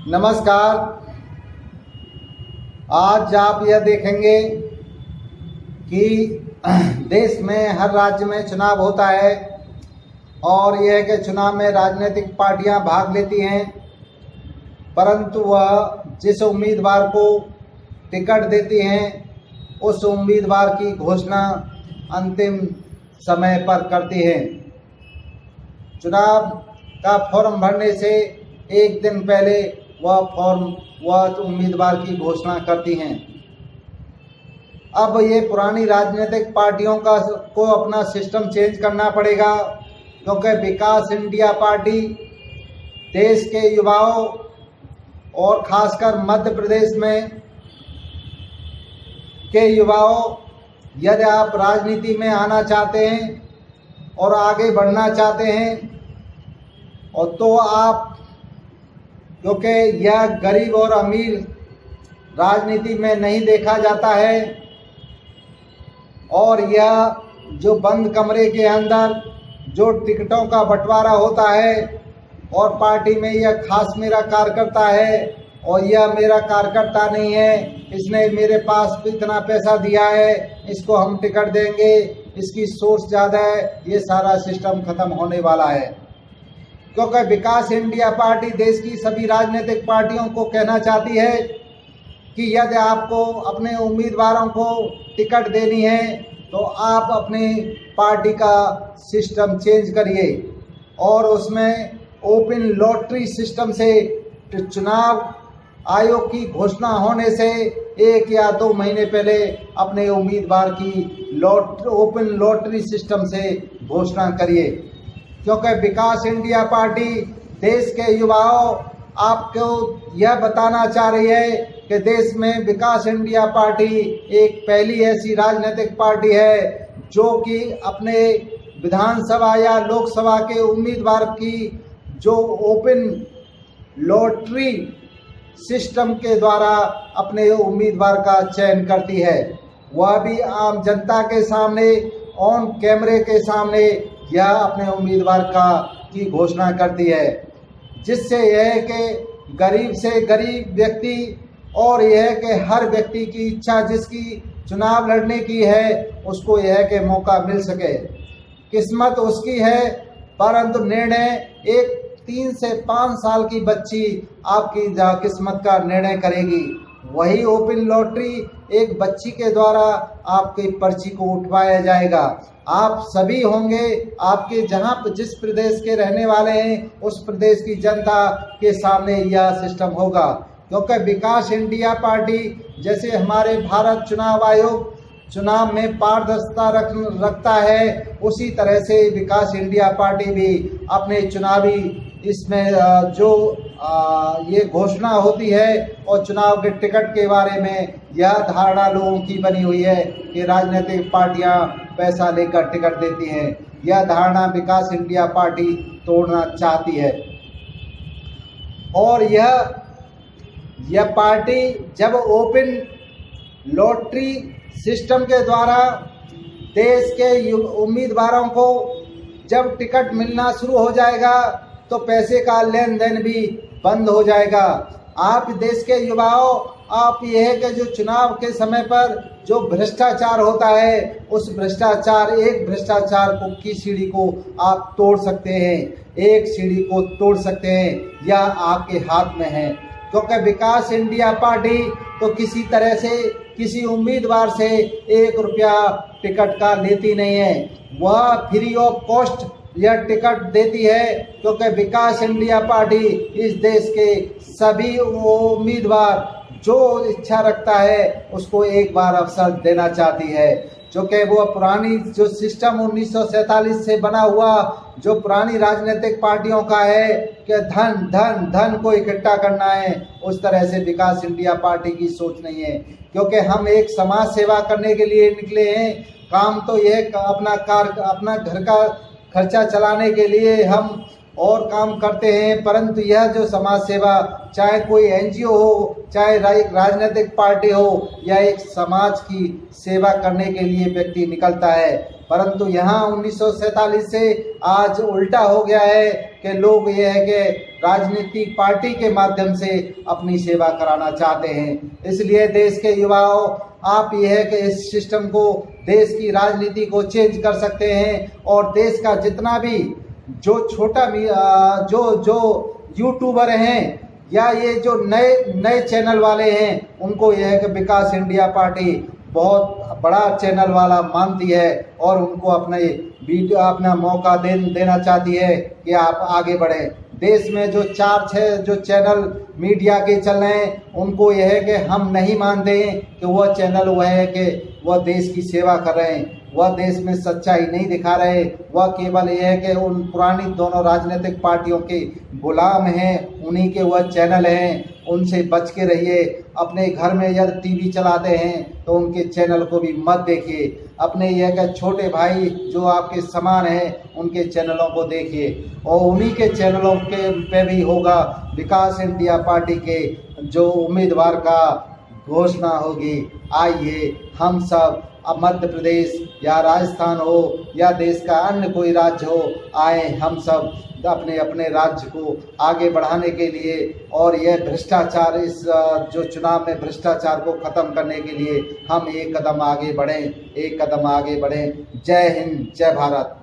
नमस्कार। आज आप यह देखेंगे कि देश में हर राज्य में चुनाव होता है और यह कि चुनाव में राजनीतिक पार्टियां भाग लेती हैं, परंतु वह जिस उम्मीदवार को टिकट देती हैं उस उम्मीदवार की घोषणा अंतिम समय पर करती हैं। चुनाव का फॉर्म भरने से एक दिन पहले वह उम्मीदवार की घोषणा करती हैं। अब ये पुरानी राजनीतिक पार्टियों को अपना सिस्टम चेंज करना पड़ेगा, क्योंकि विकास इंडिया पार्टी देश के युवाओं और खासकर मध्य प्रदेश में के युवाओं, यदि आप राजनीति में आना चाहते हैं और आगे बढ़ना चाहते हैं और तो आप, क्योंकि यह गरीब और अमीर राजनीति में नहीं देखा जाता है और यह जो बंद कमरे के अंदर जो टिकटों का बंटवारा होता है और पार्टी में यह खास मेरा कार्यकर्ता है और यह मेरा कार्यकर्ता नहीं है, इसने मेरे पास इतना पैसा दिया है, इसको हम टिकट देंगे, इसकी सोच ज़्यादा है, ये सारा सिस्टम खत्म होने वाला है। क्योंकि विकास इंडिया पार्टी देश की सभी राजनीतिक पार्टियों को कहना चाहती है कि यदि आपको अपने उम्मीदवारों को टिकट देनी है तो आप अपनी पार्टी का सिस्टम चेंज करिए और उसमें ओपन लॉटरी सिस्टम से चुनाव आयोग की घोषणा होने से 1 या 2 महीने पहले अपने उम्मीदवार की ओपन लॉटरी सिस्टम से घोषणा करिए। क्योंकि विकास इंडिया पार्टी देश के युवाओं आपको यह बताना चाह रही है कि देश में विकास इंडिया पार्टी एक पहली ऐसी राजनीतिक पार्टी है जो कि अपने विधानसभा या लोकसभा के उम्मीदवार की जो ओपन लॉटरी सिस्टम के द्वारा अपने उम्मीदवार का चयन करती है, वह भी आम जनता के सामने ऑन कैमरे के सामने यह अपने उम्मीदवार की घोषणा करती है, जिससे यह है कि गरीब से गरीब व्यक्ति और यह है कि हर व्यक्ति की इच्छा जिसकी चुनाव लड़ने की है उसको यह है कि मौका मिल सके। किस्मत उसकी है, परंतु निर्णय एक 3 से 5 साल की बच्ची आपकी किस्मत का निर्णय करेगी। वही ओपन लॉटरी एक बच्ची के द्वारा आपकी पर्ची को उठवाया जाएगा। आप सभी होंगे, आपके जहां जिस प्रदेश के रहने वाले हैं उस प्रदेश की जनता के सामने यह सिस्टम होगा। क्योंकि विकास इंडिया पार्टी जैसे हमारे भारत चुनाव आयोग चुनाव में पारदर्शिता रखता है, उसी तरह से विकास इंडिया पार्टी भी अपने चुनावी इसमें जो ये घोषणा होती है और चुनाव के टिकट के बारे में यह धारणा लोगों की बनी हुई है कि राजनीतिक पार्टियां पैसा लेकर टिकट देती हैं, यह धारणा विकास इंडिया पार्टी तोड़ना चाहती है। और यह पार्टी जब ओपन लॉटरी सिस्टम के द्वारा देश के उम्मीदवारों को जब टिकट मिलना शुरू हो जाएगा तो पैसे का लेन देन भी बंद हो जाएगा। आप देश के युवाओं, आप यह है कि जो चुनाव के समय पर जो भ्रष्टाचार होता है उस भ्रष्टाचार की सीढ़ी को आप तोड़ सकते हैं, एक सीढ़ी को तोड़ सकते हैं, यह आपके हाथ में है। क्योंकि विकास इंडिया पार्टी तो किसी तरह से किसी उम्मीदवार से 1 रुपया टिकट का लेती नहीं है, वह फ्री ऑफ कॉस्ट यह टिकट देती है। क्योंकि विकास इंडिया पार्टी इस देश के सभी उम्मीदवार जो इच्छा रखता है उसको एक बार अवसर देना चाहती है। क्योंकि वो पुरानी जो सिस्टम 1947 से बना हुआ जो पुरानी राजनीतिक पार्टियों का है कि धन धन धन को इकट्ठा करना है, उस तरह से विकास इंडिया पार्टी की सोच नहीं है। क्योंकि हम एक समाज सेवा करने के लिए निकले हैं, काम तो यह अपना घर का खर्चा चलाने के लिए हम और काम करते हैं, परंतु यह जो समाज सेवा चाहे कोई एनजीओ हो, चाहे एक राजनीतिक पार्टी हो या एक समाज की सेवा करने के लिए व्यक्ति निकलता है। परंतु यहाँ 1947 से आज उल्टा हो गया है कि लोग ये है कि राजनीतिक पार्टी के माध्यम से अपनी सेवा कराना चाहते हैं। इसलिए देश के युवाओं, आप यह है कि इस सिस्टम को, देश की राजनीति को चेंज कर सकते हैं और देश का जितना भी जो छोटा जो यूट्यूबर हैं या ये जो नए चैनल वाले हैं, उनको यह है कि विकास इंडिया पार्टी बहुत बड़ा चैनल वाला मानती है और उनको अपना मौका देना चाहती है कि आप आगे बढ़ें। देश में जो 4-6 जो चैनल मीडिया के चल रहे हैं, उनको यह है कि हम नहीं मानते हैं कि वह चैनल वह है कि वह देश की सेवा कर रहे हैं, वह देश में सच्चाई नहीं दिखा रहे, वह केवल यह है कि उन पुरानी दोनों राजनीतिक पार्टियों के गुलाम हैं, उन्हीं के वह चैनल हैं। उनसे बच के रहिए। अपने घर में यदि टीवी चलाते हैं तो उनके चैनल को भी मत देखिए। अपने यह कि छोटे भाई जो आपके समान हैं, उनके चैनलों को देखिए और उन्हीं के चैनलों के पे भी होगा विकास इंडिया पार्टी के जो उम्मीदवार का घोषणा होगी। आइए हम सब, अब मध्य प्रदेश या राजस्थान हो या देश का अन्य कोई राज्य हो, आए हम सब अपने अपने राज्य को आगे बढ़ाने के लिए और यह भ्रष्टाचार, इस जो चुनाव में भ्रष्टाचार को ख़त्म करने के लिए हम एक कदम आगे बढ़ें, एक कदम आगे बढ़ें। जय हिंद, जय भारत।